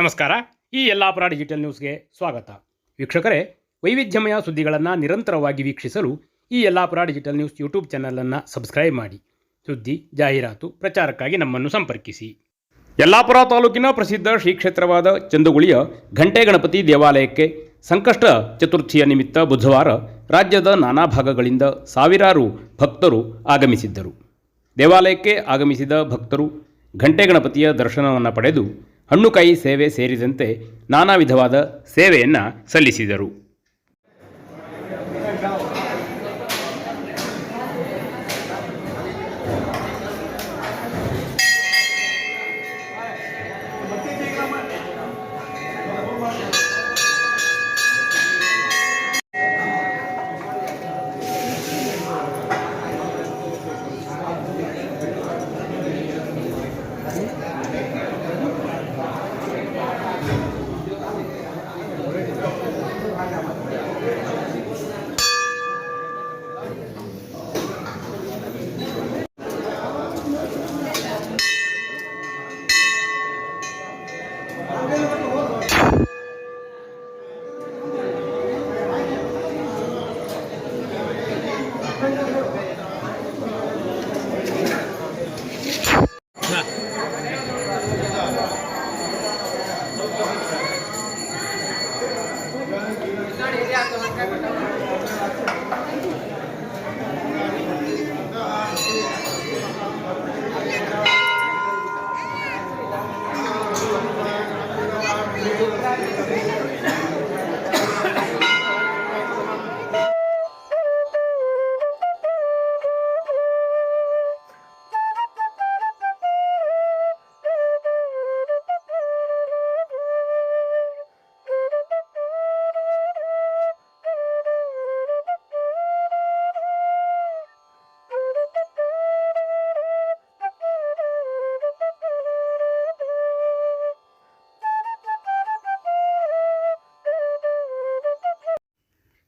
ನಮಸ್ಕಾರ. ಈ ಯಲ್ಲಾಪುರ ಡಿಜಿಟಲ್ ನ್ಯೂಸ್ಗೆ ಸ್ವಾಗತ. ವೀಕ್ಷಕರೇ, ವೈವಿಧ್ಯಮಯ ಸುದ್ದಿಗಳನ್ನು ನಿರಂತರವಾಗಿ ವೀಕ್ಷಿಸಲು ಈ ಯಲ್ಲಾಪುರ ಡಿಜಿಟಲ್ ನ್ಯೂಸ್ ಯೂಟ್ಯೂಬ್ ಚಾನಲನ್ನು ಸಬ್ಸ್ಕ್ರೈಬ್ ಮಾಡಿ. ಸುದ್ದಿ, ಜಾಹೀರಾತು, ಪ್ರಚಾರಕ್ಕಾಗಿ ನಮ್ಮನ್ನು ಸಂಪರ್ಕಿಸಿ. ಯಲ್ಲಾಪುರ ತಾಲೂಕಿನ ಪ್ರಸಿದ್ಧ ಶ್ರೀ ಕ್ಷೇತ್ರವಾದ ಚಂದುಗುಳಿಯ ಘಂಟೆ ಗಣಪತಿ ದೇವಾಲಯಕ್ಕೆ ಸಂಕಷ್ಟ ಚತುರ್ಥಿಯ ನಿಮಿತ್ತ ಬುಧವಾರ ರಾಜ್ಯದ ನಾನಾ ಭಾಗಗಳಿಂದ ಸಾವಿರಾರು ಭಕ್ತರು ಆಗಮಿಸಿದ್ದರು. ದೇವಾಲಯಕ್ಕೆ ಆಗಮಿಸಿದ ಭಕ್ತರು ಘಂಟೆ ಗಣಪತಿಯ ದರ್ಶನವನ್ನು ಪಡೆದು ಹಣ್ಣುಕಾಯಿ ಸೇವೆ ಸೇರಿದಂತೆ ನಾನಾ ವಿಧವಾದ ಸೇವೆಯನ್ನು ಸಲ್ಲಿಸಿದರು.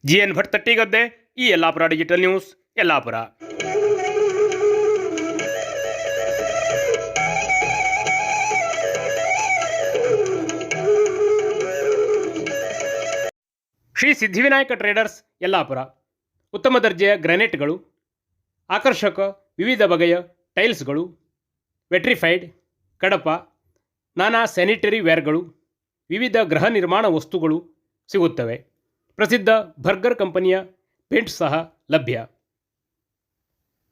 GN ಭಟ್ ತಟ್ಟಿಗದ್ದೆ. ಈ Yellapur digital news, Yellapur. Shri Siddhivinayak traders, Yellapur. ಉತ್ತಮ ದರ್ಜೆಯ ಗ್ರಾನೈಟ್ಗಳು, ಆಕರ್ಷಕ ವಿವಿಧ ಬಗೆಯ ಟೈಲ್ಸ್ಗಳು, ವೆಟ್ರಿಫೈಡ್, ಕಡಪ, ನಾನಾ ಸ್ಯಾನಿಟರಿ ವೇರ್ಗಳು, ವಿವಿಧ ಗೃಹ ನಿರ್ಮಾಣ ವಸ್ತುಗಳು ಸಿಗುತ್ತವೆ. ಪ್ರಸಿದ್ಧ ಬರ್ಗರ್ ಕಂಪನಿಯ ಪೇಂಟ್ ಸಹ ಲಭ್ಯ.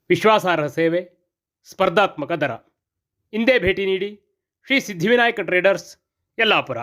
ವಿಶ್ವಾಸಾರ್ಹ ಸೇವೆ, ಸ್ಪರ್ಧಾತ್ಮಕ ದರ. ಇಂದೇ ಭೇಟಿ ನೀಡಿ ಶ್ರೀ ಸಿದ್ಧಿವಿನಾಯಕ ಟ್ರೇಡರ್ಸ್, ಯಲ್ಲಾಪುರ.